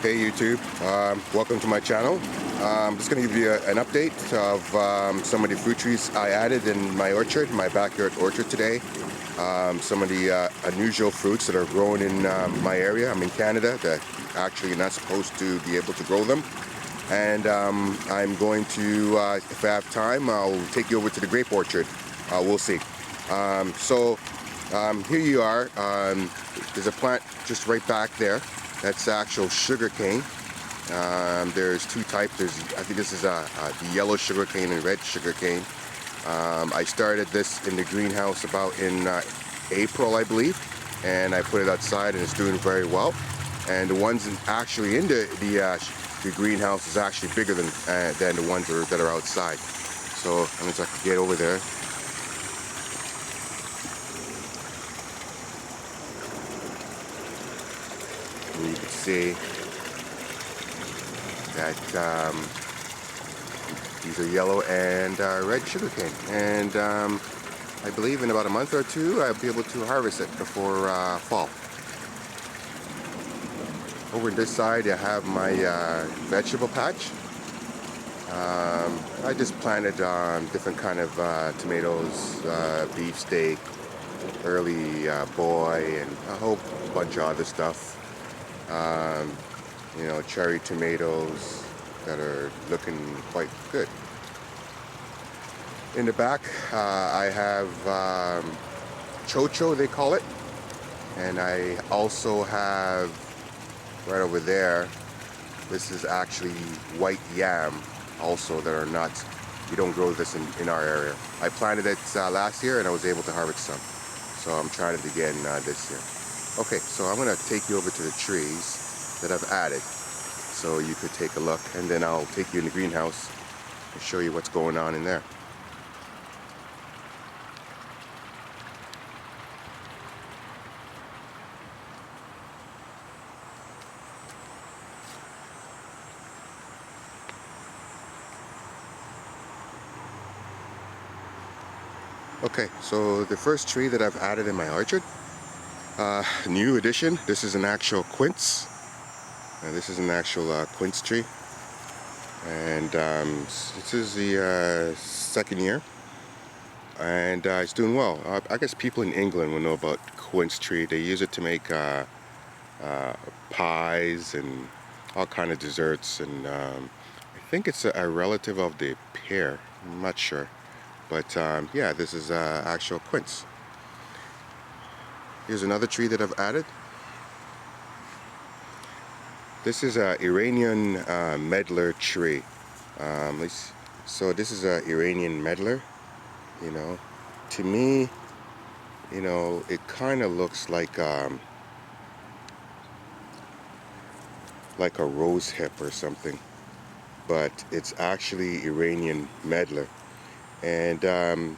Hey YouTube, welcome to my channel. I'm just going to give you an update of some of the fruit trees I added in my orchard, my backyard orchard today. Some of the unusual fruits that are grown in my area. I'm in Canada, that actually you're not supposed to be able to grow them. And I'm going to, if I have time, I'll take you over to the grape orchard. We'll see. Here you are. There's a plant just right back there. That's actual sugar cane. There's two types. I think this is the yellow sugar cane and red sugar cane. I started this in the greenhouse about in April, I believe, and I put it outside, and it's doing very well. And the ones actually in the greenhouse is actually bigger than the ones that are outside. So let me see if I can get over there. And you can see that these are yellow and red sugarcane, and I believe in about a month or two I'll be able to harvest it before fall. Over on this side I have my vegetable patch. I just planted different kind of tomatoes, beefsteak, early boy, and a whole bunch of other stuff. You know, cherry tomatoes that are looking quite good. In the back I have chocho, they call it, and I also have right over there, this is actually white yam also, that are not, you don't grow this in our area. I planted it last year and I was able to harvest some, so I'm trying it again this year. Okay, so I'm going to take you over to the trees that I've added so you could take a look, and then I'll take you in the greenhouse and show you what's going on in there. Okay, so the first tree that I've added in my orchard, new addition. This is an actual quince. This is an actual quince tree, and this is the second year, and it's doing well. I guess people in England will know about quince tree. They use it to make pies and all kind of desserts, and I think it's a relative of the pear. I'm not sure, but yeah, this is actual quince. Here's another tree that I've added. This is an Iranian medlar tree. So this is an Iranian medlar. You know, to me, you know, it kind of looks like a rose hip or something, but it's actually Iranian medlar. And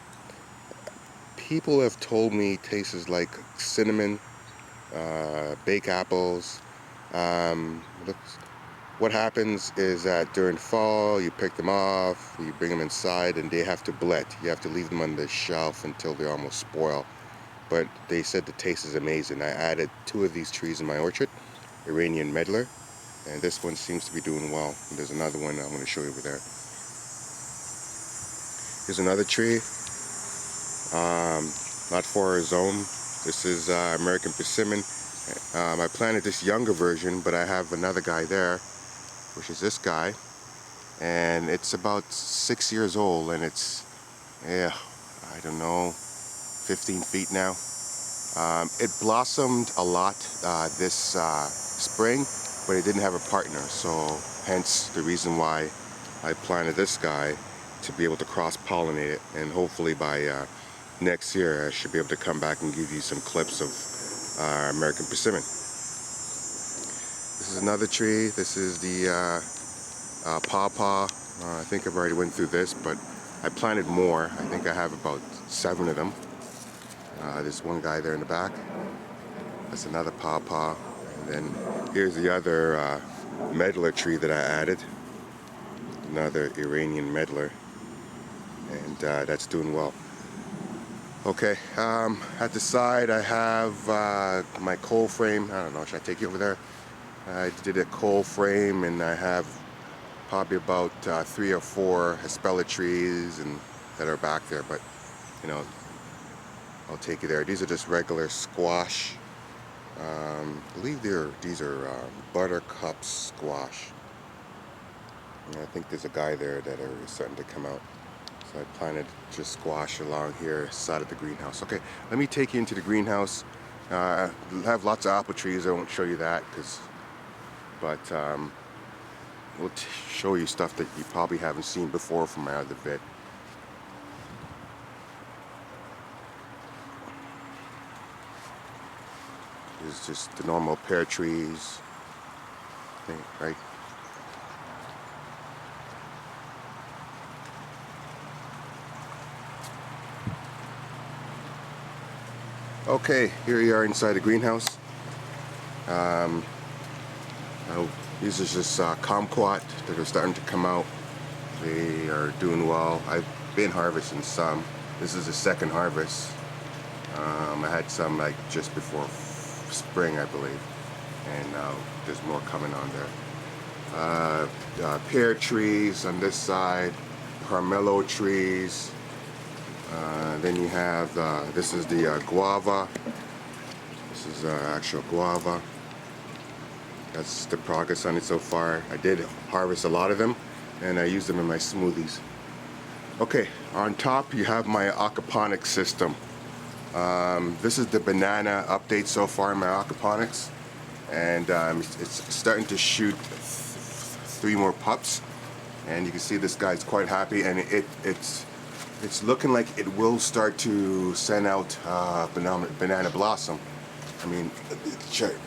people have told me it tastes like cinnamon, baked apples. What happens is that during fall you pick them off, you bring them inside, and they have to blet. You have to leave them on the shelf until they almost spoil. But they said the taste is amazing. I added 2 of these trees in my orchard, Iranian medlar, and this one seems to be doing well. And there's another one I'm going to show you over there. Here's another tree, not for rhizome. This is American persimmon. I planted this younger version, but I have another guy there, which is this guy, and it's about 6 years old, and it's, yeah, I don't know, 15 feet now. It blossomed a lot this spring, but it didn't have a partner, so hence the reason why I planted this guy, to be able to cross-pollinate it, and hopefully by next year I should be able to come back and give you some clips of American persimmon. This is another tree. This is the pawpaw. I think I've already went through this, but I planted more. I think I have about 7 of them. There's one guy there in the back. That's another pawpaw. And then here's the other medlar tree that I added. Another Iranian medlar. And that's doing well. Okay, at the side I have my coal frame. I don't know, should I take you over there? I did a coal frame, and I have probably about 3 or 4 Hespella trees and that are back there, but you know, I'll take you there. These are just regular squash. I believe these are buttercup squash. And I think there's a guy there that are starting to come out. So I planted just squash along here, side of the greenhouse. Okay, let me take you into the greenhouse. I have lots of apple trees. I won't show you that, but we'll show you stuff that you probably haven't seen before from my other vid. It's just the normal pear trees thing, right? Okay, here you are inside the greenhouse. These are just kumquat that are starting to come out. They are doing well. I've been harvesting some. This is the second harvest. I had some like just before spring, I believe, and there's more coming on there. Pear trees on this side, Carmelo trees. Then you have, this is the guava. This is actual guava. That's the progress on it so far. I did harvest a lot of them, and I use them in my smoothies. Okay, on top you have my aquaponics system. This is the banana update so far in my aquaponics, and it's starting to shoot 3 more pups, and you can see this guy's quite happy, and it's looking like it will start to send out banana blossom. I mean,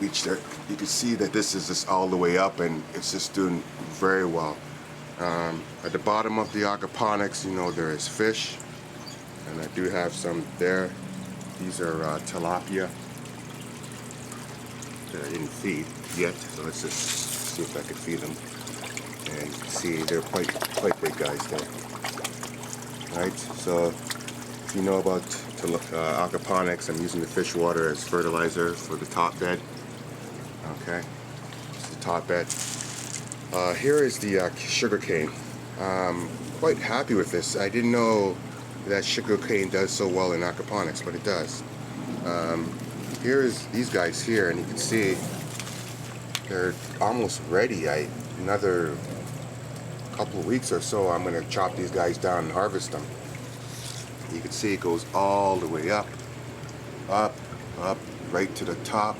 reach there. You can see that this is just all the way up, and it's just doing very well. At the bottom of the aquaponics, you know, there is fish, and I do have some there. These are tilapia that I didn't feed yet, so let's just see if I can feed them. And you can see they're quite big guys there. Right, so if you know about aquaponics, I'm using the fish water as fertilizer for the top bed. Okay, this is the top bed. Here is the sugar cane. Quite happy with this. I didn't know that sugar cane does so well in aquaponics, but it does. Here is these guys here, and you can see they're almost ready. Another couple of weeks or so, I'm going to chop these guys down and harvest them. You can see it goes all the way up, right to the top,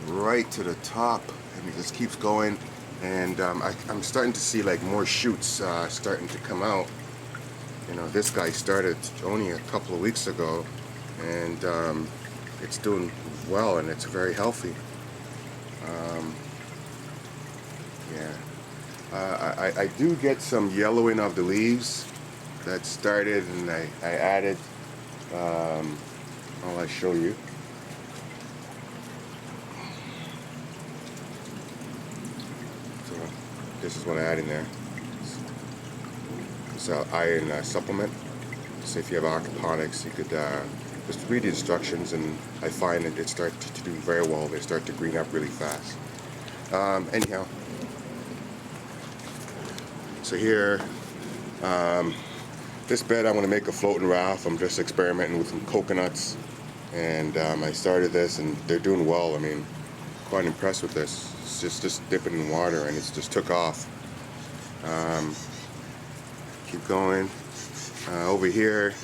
and it just keeps going. And I'm starting to see like more shoots starting to come out. You know, this guy started only a couple of weeks ago, and it's doing well, and it's very healthy. Yeah. I do get some yellowing of the leaves that started, and I added, I'll show you. So this is what I add in there. It's an iron supplement. So if you have aquaponics, you could just read the instructions, and I find that it starts to do very well. They start to green up really fast. Anyhow. So here, this bed I'm going to make a floating raft. I'm just experimenting with some coconuts, and I started this, and they're doing well. I mean, quite impressed with this. It's just dipping in water, and it's just took off. Keep going. Over here,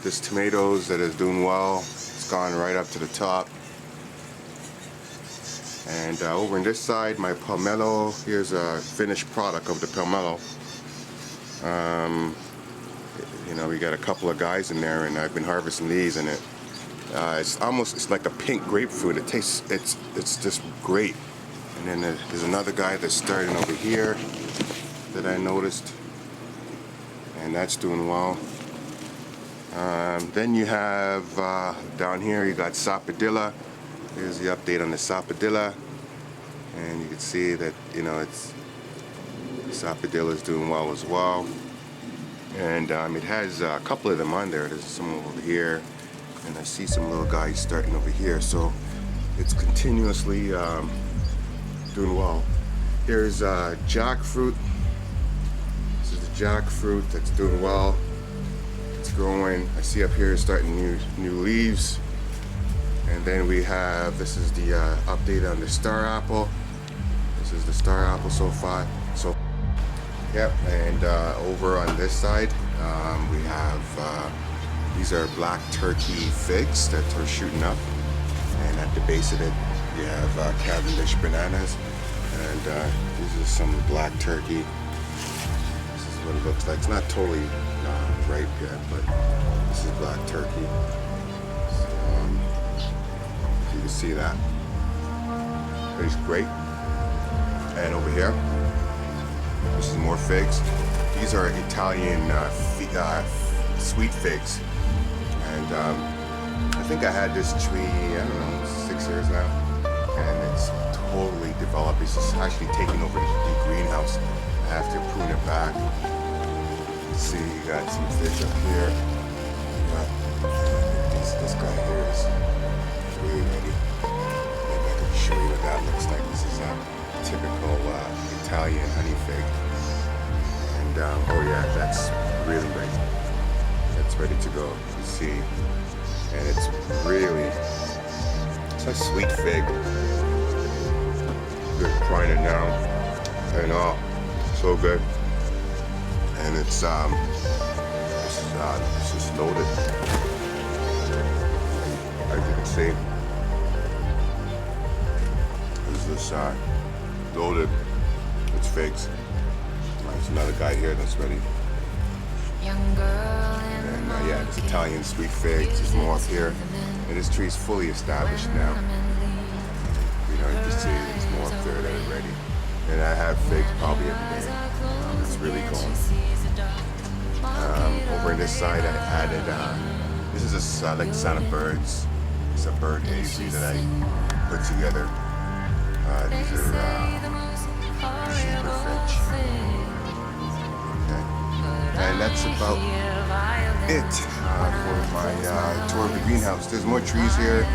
this tomatoes that is doing well. It's gone right up to the top. And over on this side, my pomelo. Here's a finished product of the pomelo. You know, we got a couple of guys in there, and I've been harvesting these, and it's like a pink grapefruit. It tastes, it's just great. And then there's another guy that's starting over here that I noticed, and that's doing well. Then you have down here, you got sapodilla. Here's the update on the sapodilla, and you can see that, you know, sapodilla is doing well as well. And it has a couple of them on there. There's some over here, and I see some little guys starting over here. So it's continuously doing well. Here's jackfruit. This is the jackfruit that's doing well. It's growing. I see up here it's starting new leaves. And then we have, this is the update on the star apple. This is the star apple so far. So, yep. And over on this side, we have these are black turkey figs that are shooting up. And at the base of it, we have Cavendish bananas. And these are some black turkey. This is what it looks like. It's not totally ripe yet, but this is black turkey. So, you can see that. It's great. And over here, this is more figs. These are Italian sweet figs. And I think I had this tree, I don't know, 6 years now. And it's totally developed. It's just actually taking over the greenhouse. I have to prune it back. See, you got some fish up here. This guy here is really ready. Maybe I can show you what that looks like. This is a typical Italian honey fig. And oh yeah, that's really ready. That's ready to go. You see, and it's a sweet fig. Good, trying it now, and so good. And it's this is loaded. As you can see, this loaded. It's figs. There's another guy here that's ready. And yeah, it's Italian sweet figs. There's more up here. And this tree is fully established now. You know, you can see there's more up there that are ready. And I have figs probably every day. It's really cool. Over on this side, I added, this is I like the sound of birds. It's a bird hazy that I put together. These are zebra finch. Okay. And that's about it for my tour of the greenhouse. There's more trees here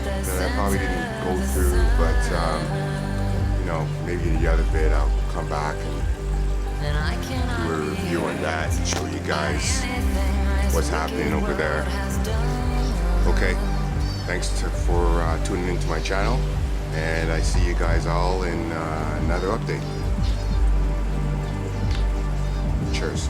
that I probably didn't go through, but you know, maybe the other bit I'll come back and do a review on that and show you guys what's happening over there. Okay, thanks for tuning into my channel, and I see you guys all in another update. Cheers.